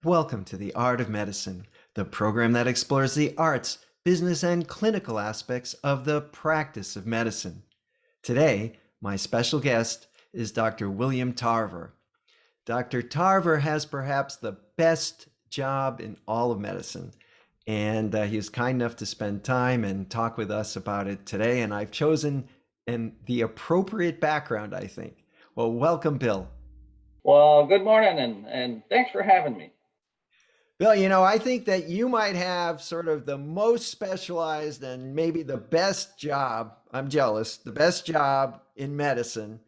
Welcome to The Art of Medicine, the program that explores the arts, business, and clinical aspects of the practice of medicine. Today, my special guest is Dr. William Tarver. Dr. Tarver has perhaps the best job in all of medicine, and he is kind enough to spend time and talk with us about it today. And I've chosen the appropriate background, I think. Well, welcome, Bill. Well, good morning and thanks for having me. Bill, I think that you might have sort of the most specialized and maybe the best job. I'm jealous, the best job in medicine.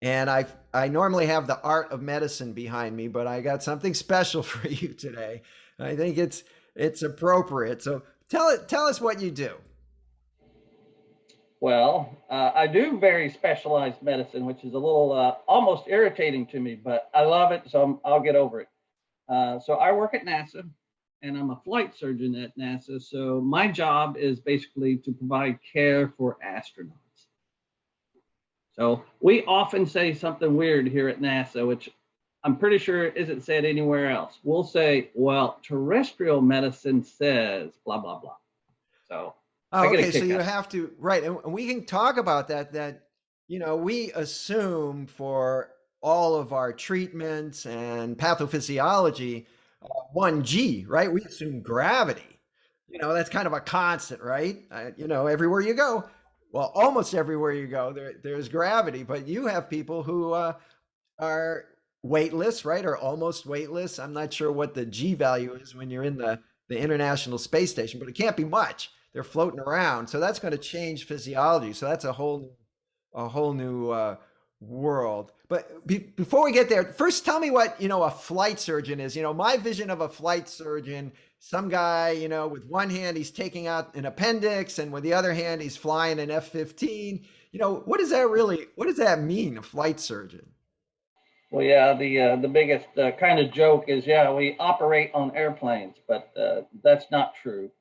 And I normally have the art of medicine behind me, but I got something special for you today. I think it's appropriate. So tell us what you do. Well, I do very specialized medicine, which is a little almost irritating to me, but I love it, so I'll get over it. So I work at NASA, and I'm a flight surgeon at NASA. So my job is basically to provide care for astronauts. So we often say something weird here at NASA, which I'm pretty sure isn't said anywhere else. We'll say, well, terrestrial medicine says blah, blah, blah. So I Oh, get a okay. So kick you out of it. have to, right. And we can talk about that, we assume for all of our treatments and pathophysiology, 1G, right? We assume gravity. That's kind of a constant, right? Everywhere you go, well, almost everywhere you go, there's gravity, but you have people who are weightless, right? Or almost weightless. I'm not sure what the G value is when you're in the International Space Station, but it can't be much. They're floating around. So that's going to change physiology. So that's a whole new world. But before we get there, first tell me what, a flight surgeon is. My vision of a flight surgeon, some guy, with one hand he's taking out an appendix and with the other hand he's flying an F-15. What does that mean, a flight surgeon? Well, yeah, the biggest kind of joke is, yeah, we operate on airplanes, but that's not true.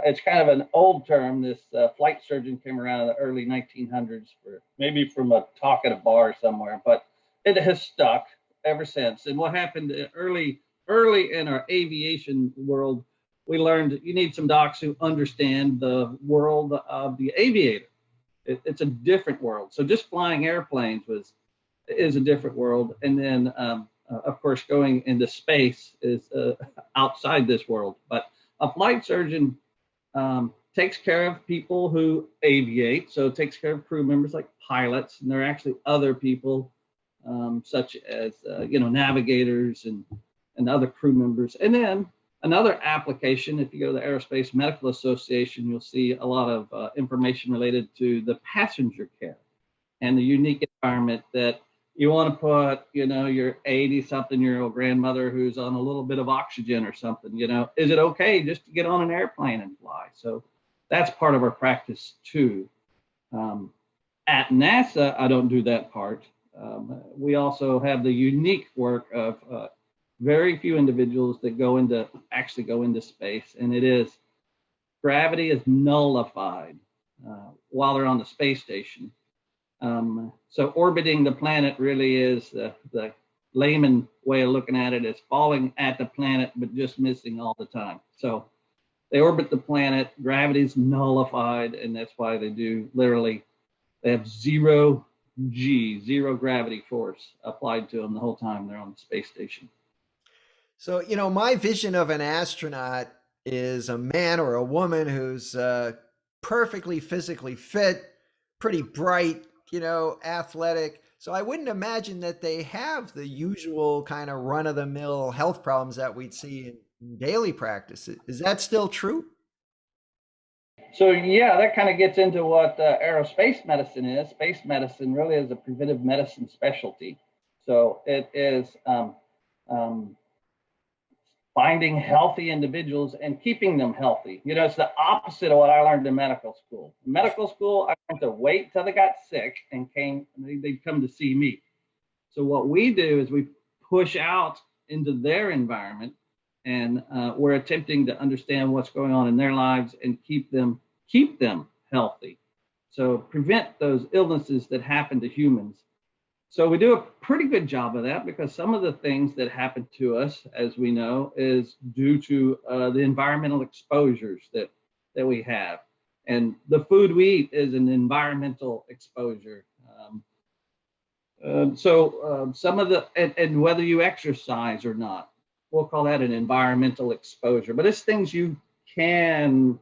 It's kind of an old term. This flight surgeon came around in the early 1900s, for maybe from a talk at a bar somewhere, but it has stuck ever since. And what happened early in our aviation world, we learned you need some docs who understand the world of the aviator. It's a different world. So just flying airplanes is a different world. And then, of course, going into space is outside this world. But a flight surgeon takes care of people who aviate. So it takes care of crew members like pilots. And there are actually other people, such as, navigators and other crew members. And then another application, if you go to the Aerospace Medical Association, you'll see a lot of information related to the passenger care and the unique environment that you want to put, your 80 something year old grandmother who's on a little bit of oxygen or something, is it okay just to get on an airplane and fly? So that's part of our practice too. At NASA, I don't do that part. We also have the unique work of very few individuals that actually go into space, and it is gravity is nullified while they're on the space station. So orbiting the planet really is the layman way of looking at it is falling at the planet, but just missing all the time. So they orbit the planet, gravity's nullified, and that's why they have zero G, zero gravity force applied to them the whole time they're on the space station. So, my vision of an astronaut is a man or a woman who's perfectly physically fit, pretty bright, athletic. So I wouldn't imagine that they have the usual kind of run of the mill health problems that we'd see in daily practice. Is that still true? So yeah, that kind of gets into what aerospace medicine is. Space medicine really is a preventive medicine specialty. So it is um, finding healthy individuals and keeping them healthy. It's the opposite of what I learned in medical school. In medical school, I learned to wait till they got sick and they'd come to see me. So what we do is we push out into their environment, and we're attempting to understand what's going on in their lives and keep them healthy. So prevent those illnesses that happen to humans. So we do a pretty good job of that because some of the things that happen to us, as we know, is due to the environmental exposures that we have. And the food we eat is an environmental exposure. Some of the, and whether you exercise or not, we'll call that an environmental exposure. But it's things you can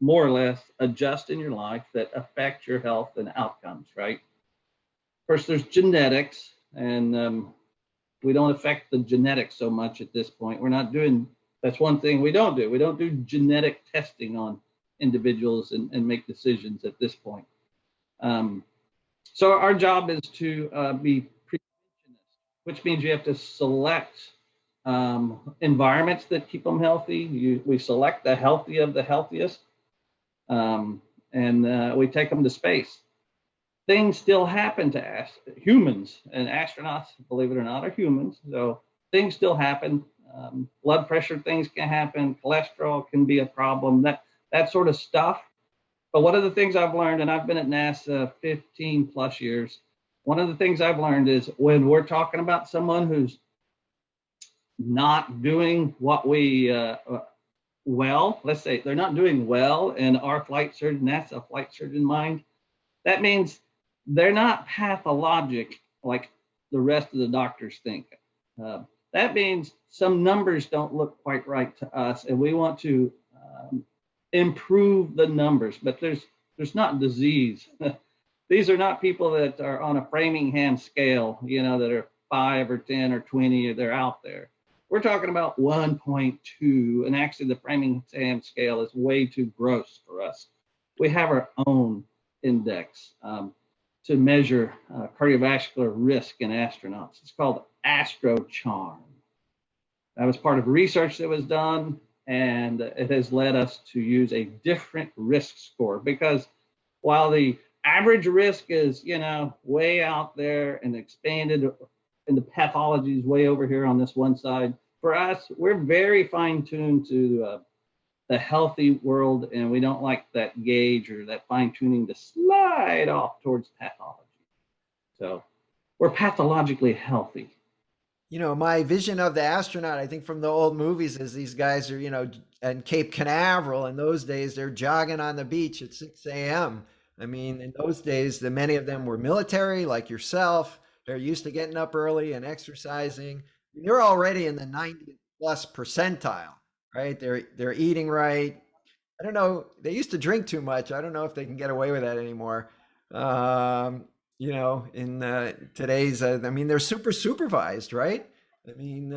more or less adjust in your life that affect your health and outcomes, right? Of course, there's genetics, and we don't affect the genetics so much at this point. We're not doing, that's one thing we don't do. We don't do genetic testing on individuals and make decisions at this point. So our job is to be preventionist, which means you have to select environments that keep them healthy. We select the healthy of the healthiest, and we take them to space. Things still happen to humans, and astronauts, believe it or not, are humans. So things still happen. Blood pressure things can happen. Cholesterol can be a problem. That sort of stuff. But one of the things I've learned, and I've been at NASA 15 plus years, one of the things I've learned is when we're talking about someone who's not doing what we well, let's say they're not doing well in our flight surgeon, NASA flight surgeon mind, that means they're not pathologic like the rest of the doctors think. That means some numbers don't look quite right to us, and we want to improve the numbers, but there's not disease. These are not people that are on a Framingham scale, that are 5 or 10 or 20, they're out there. We're talking about 1.2, and actually the Framingham scale is way too gross for us. We have our own index to measure cardiovascular risk in astronauts. It's called AstroCharm. That was part of research that was done, and it has led us to use a different risk score, because while the average risk is, way out there and expanded, and the pathology is way over here on this one side, for us, we're very fine-tuned to the healthy world, and we don't like that gauge or that fine-tuning to slide off towards pathology. So we're pathologically healthy. My vision of the astronaut, I think from the old movies, is these guys are, in Cape Canaveral. In those days, they're jogging on the beach at 6 a.m. I mean, in those days, many of them were military, like yourself. They're used to getting up early and exercising. You're already in the 90 plus percentile, right? They're eating right. I don't know. They used to drink too much. I don't know if they can get away with that anymore. In today's, they're super supervised, right? I mean,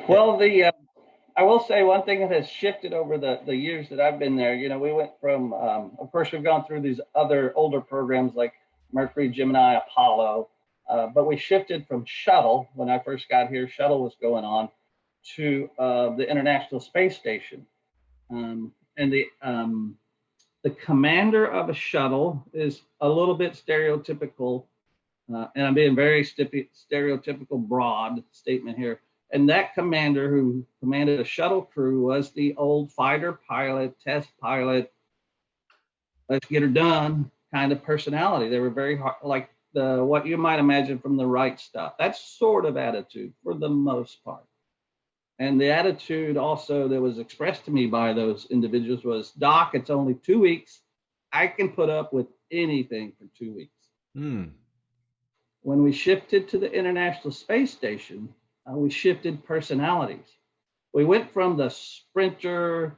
Well, I will say one thing that has shifted over the years that I've been there. We went from, of course, we've gone through these other older programs like Mercury, Gemini, Apollo, but we shifted from shuttle when I first got here. Shuttle was going on to the International Space Station, and the commander of a shuttle is a little bit stereotypical, and I'm being very stereotypical broad statement here. And that commander who commanded a shuttle crew was the old fighter pilot, test pilot, let's get her done kind of personality. They were very hard, like what you might imagine from the right stuff. That sort of attitude for the most part. And the attitude also that was expressed to me by those individuals was, Doc, it's only 2 weeks. I can put up with anything for 2 weeks. When we shifted to the International Space Station, we shifted personalities. We went from the sprinter,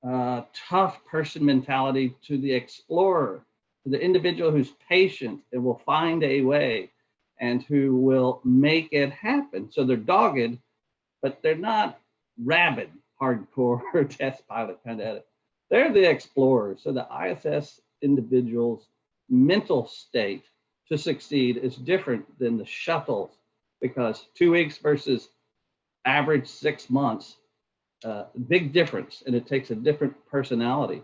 tough person mentality to the explorer, to the individual who's patient and will find a way and who will make it happen. So they're dogged, but they're not rabid, hardcore test pilot kind of at it. They're the explorers. So the ISS individual's mental state to succeed is different than the shuttles, because 2 weeks versus average 6 months, big difference, and it takes a different personality.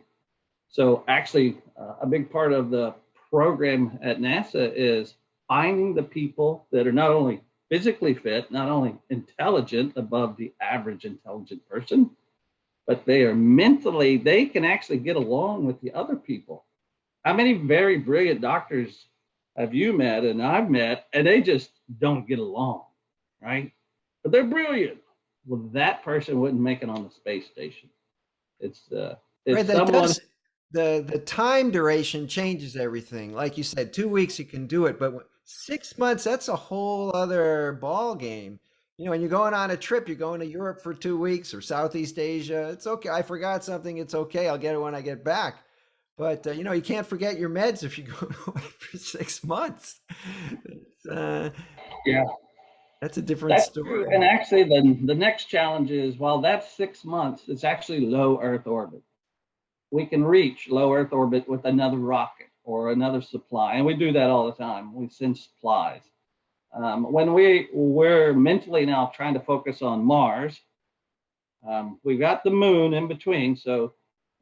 So actually, a big part of the program at NASA is finding the people that are not only physically fit, not only intelligent above the average intelligent person, but they can actually get along with the other people. How many very brilliant doctors have you met and I've met, and they just don't get along, right? But they're brilliant. Well, that person wouldn't make it on the space station. It's Right, it's that someone. does the time duration changes everything. Like you said, 2 weeks you can do it, but 6 months, that's a whole other ball game. You know, when you're going on a trip, you're going to Europe for 2 weeks or Southeast Asia. It's okay. I forgot something. It's okay. I'll get it when I get back. But you know, you can't forget your meds if you go away for 6 months. It's, Yeah, that's a different that's true. story. And actually, the next challenge is while that's 6 months, it's actually low Earth orbit. We can reach low Earth orbit with another rocket or another supply, and we do that all the time. We send supplies. When we're mentally now trying to focus on Mars, we've got the moon in between. So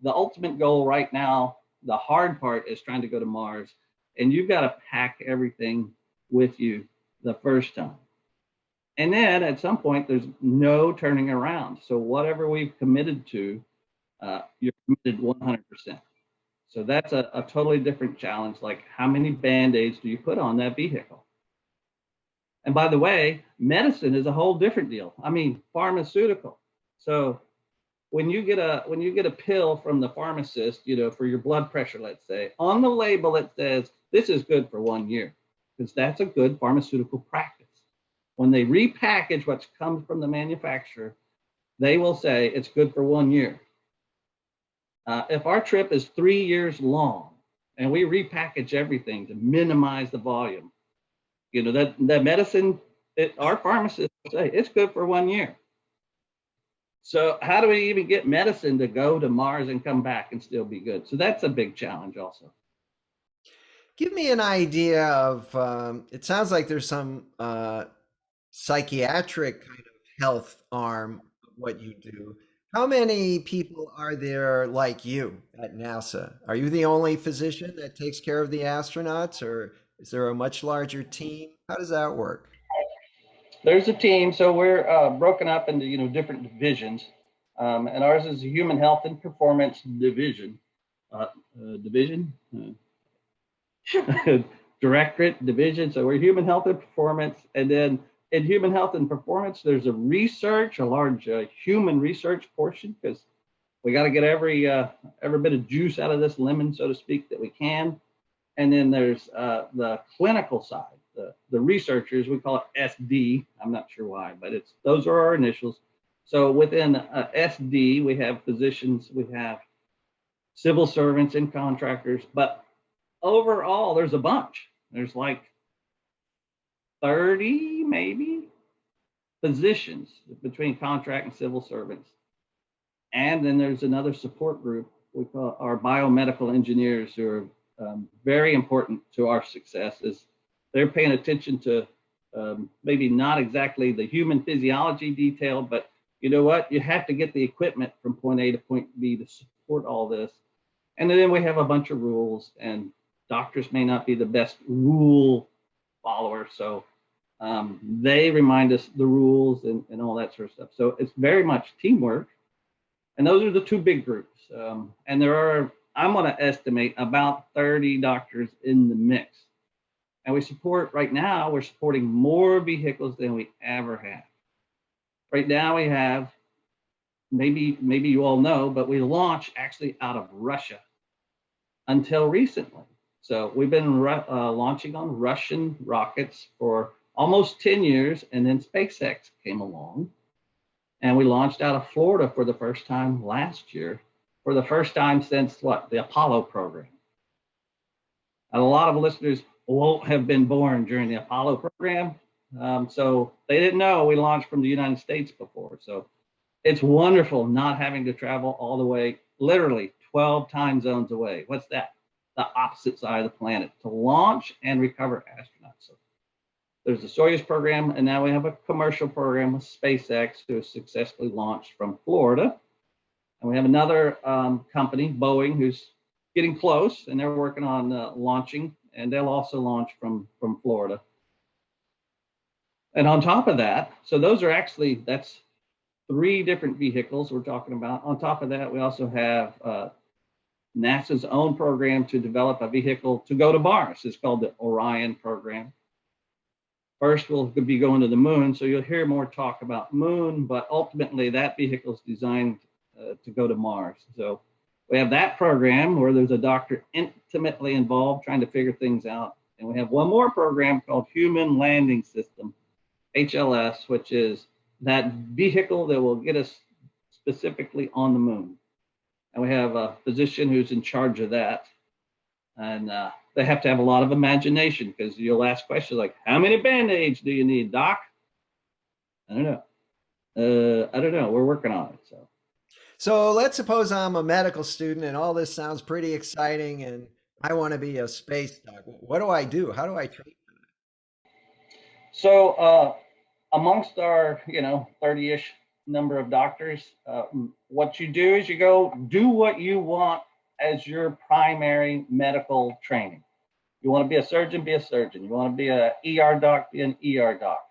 the ultimate goal right now, the hard part is trying to go to Mars, and you've got to pack everything with you the first time. And then at some point, there's no turning around. So whatever we've committed to, you're committed 100%. So that's a totally different challenge. Like, how many band-aids do you put on that vehicle? And by the way, medicine is a whole different deal. I mean, pharmaceutical. So when you get a pill from the pharmacist, you know, for your blood pressure, let's say, on the label it says this is good for 1 year, because that's a good pharmaceutical practice. When they repackage what comes from the manufacturer, they will say it's good for 1 year. If our trip is 3 years long and we repackage everything to minimize the volume, you know, that medicine, our pharmacists say it's good for 1 year. So how do we even get medicine to go to Mars and come back and still be good? So that's a big challenge also. Give me an idea of, it sounds like there's some psychiatric kind of health arm of what you do. How many people are there like you at NASA? Are you the only physician that takes care of the astronauts, or is there a much larger team? How does that work? There's a team, so we're broken up into different divisions, and ours is a human health and performance division. Division, directorate division. So we're human health and performance, and then in human health and performance, there's a large human research portion, because we got to get every bit of juice out of this lemon, so to speak, that we can. And then there's the clinical side, the researchers. We call it SD. I'm not sure why, but those are our initials. So within SD, we have physicians, we have civil servants and contractors, but overall, there's a bunch. There's like 30 maybe positions between contract and civil servants. And then there's another support group we call our biomedical engineers, who are very important to our success. Is they're paying attention to maybe not exactly the human physiology detail, but you know what? You have to get the equipment from point A to point B to support all this. And then we have a bunch of rules, and doctors may not be the best rule followers. So they remind us the rules and all that sort of stuff. So it's very much teamwork. And those are the two big groups. And there are, I'm going to estimate, about 30 doctors in the mix. And right now, we're supporting more vehicles than we ever have. Right now, we have, maybe you all know, but we launch actually out of Russia until recently. So we've been launching on Russian rockets for almost 10 years, and then SpaceX came along. And we launched out of Florida for the first time last year, for the first time since the Apollo program. And a lot of listeners won't have been born during the Apollo program. So they didn't know we launched from the United States before. So it's wonderful not having to travel all the way, literally 12 time zones away. What's that? The opposite side of the planet, to launch and recover astronauts. So there's the Soyuz program, and now we have a commercial program with SpaceX, who has successfully launched from Florida. And we have another company, Boeing, who's getting close, and they're working on launching, and they'll also launch from Florida. And on top of that, so that's 3 different vehicles we're talking about. On top of that, we also have NASA's own program to develop a vehicle to go to Mars. It's called the Orion program. First, we'll be going to the moon, so you'll hear more talk about moon, but ultimately that vehicle is designed to go to Mars. So we have that program where there's a doctor intimately involved trying to figure things out. And we have one more program called Human Landing System, HLS, which is that vehicle that will get us specifically on the moon. And we have a physician who's in charge of that. And they have to have a lot of imagination, because you'll ask questions like, how many Band-Aids do you need, doc? I don't know. I don't know. We're working on it. So let's suppose I'm a medical student and all this sounds pretty exciting and I want to be a space doc. What do I do? How do I train? So amongst our, 30-ish number of doctors, what you do is you go do what you want as your primary medical training. You want to be a surgeon, be a surgeon. You want to be an ER doc, be an ER doc.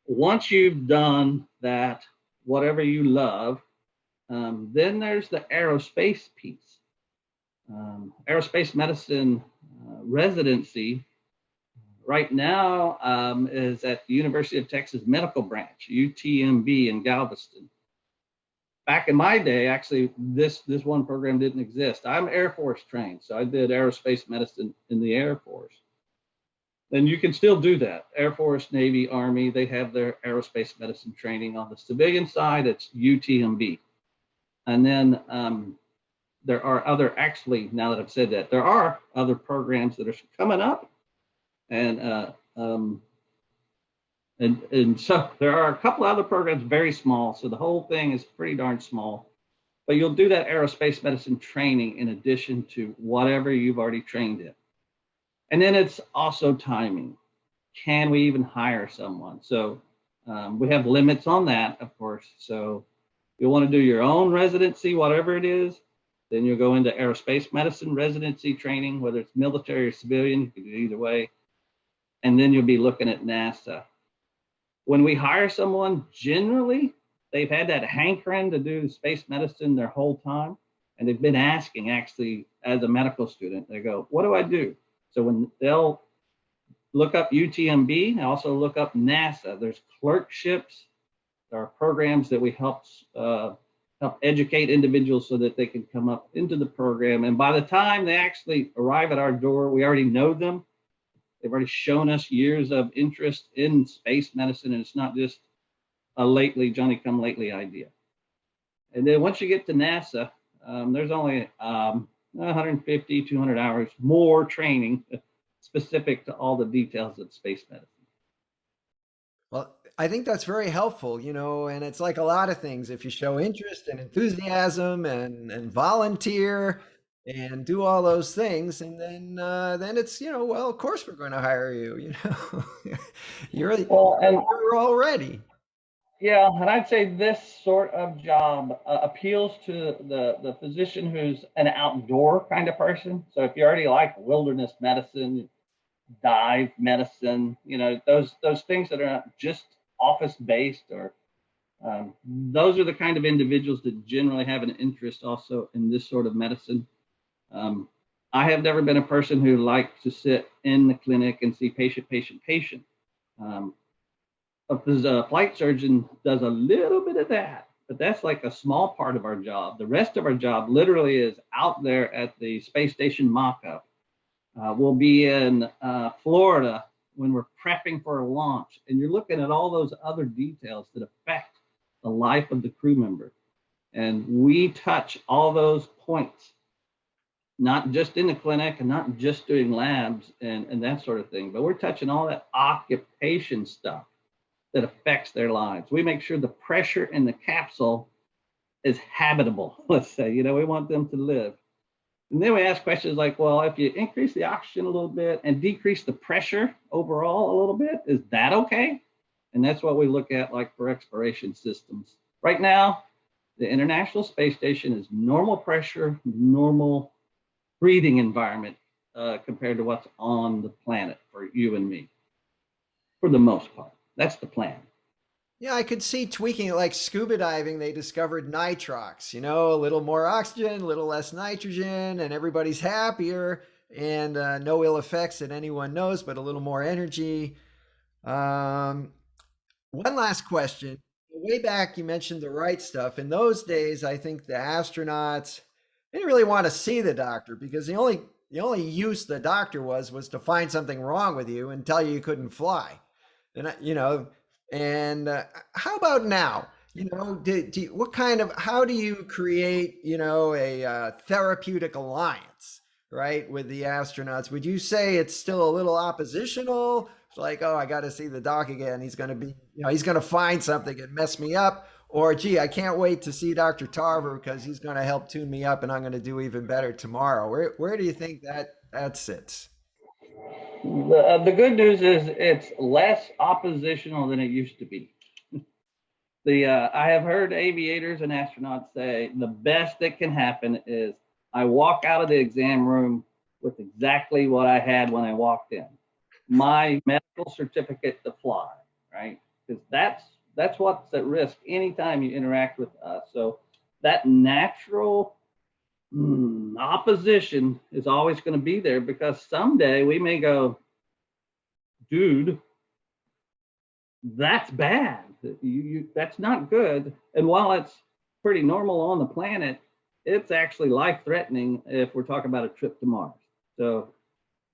Once you've done that, whatever you love, then there's the aerospace piece. Aerospace medicine residency right now is at the University of Texas Medical Branch, UTMB in Galveston. Back in my day, actually, this one program didn't exist. I'm Air Force trained, so I did aerospace medicine in the Air Force. And you can still do that. Air Force, Navy, Army, they have their aerospace medicine training. On the civilian side, it's UTMB. And then there are other, actually, now that I've said that, there are other programs that are coming up. And so there are a couple of other programs very small. So the whole thing is pretty darn small. But you'll do that aerospace medicine training in addition to whatever you've already trained in. And then it's also timing. Can we even hire someone? So we have limits on that, of course. So you'll want to do your own residency, whatever it is. Then you'll go into aerospace medicine residency training, whether it's military or civilian, you can do either way. And then you'll be looking at NASA. When we hire someone, generally, they've had that hankering to do space medicine their whole time. And they've been asking, actually, as a medical student, they go, what do I do? So when they'll look up UTMB, and also look up NASA, there's clerkships. There are programs that we help educate individuals so that they can come up into the program. And by the time they actually arrive at our door, we already know them. They've already shown us years of interest in space medicine, and it's not just a lately, Johnny-come-lately idea. And then once you get to NASA, there's only 150, 200 hours more training specific to all the details of space medicine. Well, I think that's very helpful, and it's like a lot of things. If you show interest and enthusiasm and volunteer and do all those things, and then it's, well, of course we're going to hire you, you're Well, and you're already. yeah, and I'd say this sort of job appeals to the physician who's an outdoor kind of person. So if you already like wilderness medicine, dive medicine, those things that are not just office based, or those are the kind of individuals that generally have an interest also in this sort of medicine. I have never been a person who likes to sit in the clinic and see patient. A flight surgeon does a little bit of that, but that's like a small part of our job. The rest of our job literally is out there at the space station mock-up. We'll be in Florida when we're prepping for a launch, and you're looking at all those other details that affect the life of the crew member. And we touch all those points, not just in the clinic and not just doing labs and that sort of thing, but we're touching all that occupation stuff that affects their lives. We make sure the pressure in the capsule is habitable, let's say, we want them to live. And then we ask questions like, well, if you increase the oxygen a little bit and decrease the pressure overall a little bit, is that okay? And that's what we look at, like for exploration systems. Right now, the International Space Station is normal pressure, normal breathing environment compared to what's on the planet for you and me, for the most part. That's the plan. Yeah, I could see tweaking it like scuba diving. They discovered nitrox, a little more oxygen, a little less nitrogen, and everybody's happier and no ill effects that anyone knows, but a little more energy. Um, One last question. Way back, you mentioned the right stuff. In those days, I think the astronauts didn't really want to see the doctor because the only use the doctor was to find something wrong with you and tell you you couldn't fly. And and how about now? How do you create, a therapeutic alliance, right, with the astronauts? Would you say it's still a little oppositional? It's like, oh, I got to see the doc again. He's going to find something and mess me up. Or, gee, I can't wait to see Dr. Tarver because he's going to help tune me up and I'm going to do even better tomorrow. Where do you think that sits? The good news is it's less oppositional than it used to be. I have heard aviators and astronauts say the best that can happen is I walk out of the exam room with exactly what I had when I walked in, my medical certificate to fly, right? Because that's what's at risk anytime you interact with us. So that natural opposition is always going to be there because someday we may go, dude, that's bad. That's not good. And while it's pretty normal on the planet, it's actually life threatening if we're talking about a trip to Mars. So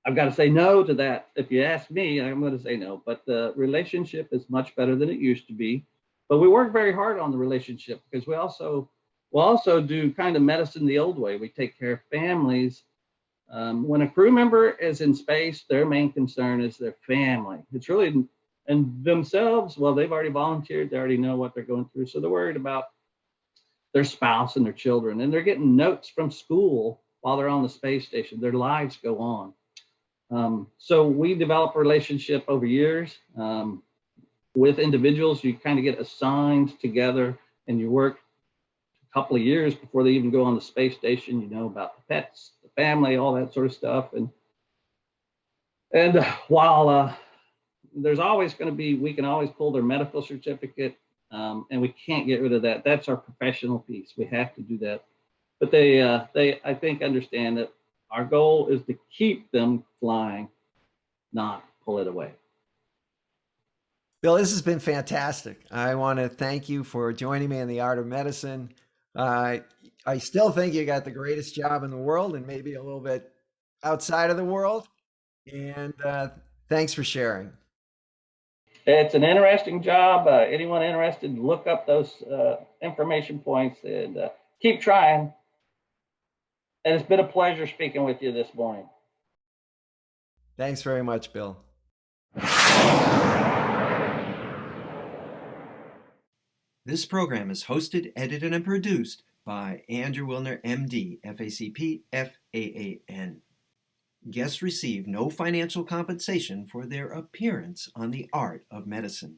I've got to say no to that. If you ask me, I'm going to say no. But the relationship is much better than it used to be. But we work very hard on the relationship because we also do kind of medicine the old way. We take care of families. When a crew member is in space, their main concern is their family. It's really, and themselves, well, they've already volunteered. They already know what they're going through. So they're worried about their spouse and their children. And they're getting notes from school while they're on the space station. Their lives go on. So we develop a relationship over years with individuals. You kind of get assigned together and you work a couple of years before they even go on the space station. You know about the pets, the family, all that sort of stuff. And while there's always going to be, we can always pull their medical certificate, and we can't get rid of that. That's our professional piece. We have to do that. But they I think understand that our goal is to keep them flying, not pull it away. Bill, this has been fantastic. I want to thank you for joining me in the art of medicine. Uh, I still think you got the greatest job in the world and maybe a little bit outside of the world. And thanks for sharing. It's an interesting job. Anyone interested, look up those information points and keep trying. And it's been a pleasure speaking with you this morning. Thanks very much, Bill. This program is hosted, edited, and produced by Andrew Wilner, MD, FACP, FAAN. Guests receive no financial compensation for their appearance on The Art of Medicine.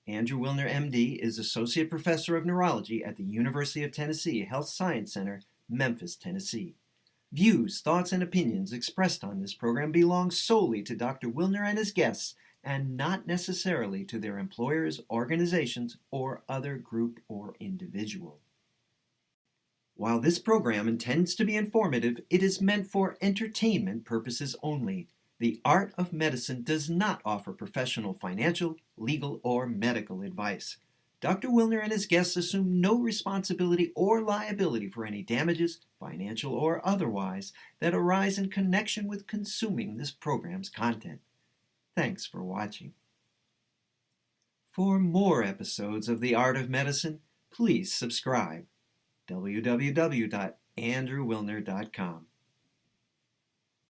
Andrew Wilner, MD, is Associate Professor of Neurology at the University of Tennessee Health Science Center, Memphis, Tennessee. Views, thoughts, and opinions expressed on this program belong solely to Dr. Wilner and his guests and not necessarily to their employers, organizations, or other group or individual. While this program intends to be informative, it is meant for entertainment purposes only. The Art of Medicine does not offer professional financial, legal, or medical advice. Dr. Wilner and his guests assume no responsibility or liability for any damages, financial or otherwise, that arise in connection with consuming this program's content. Thanks for watching. For more episodes of The Art of Medicine, please subscribe. www.andrewwilner.com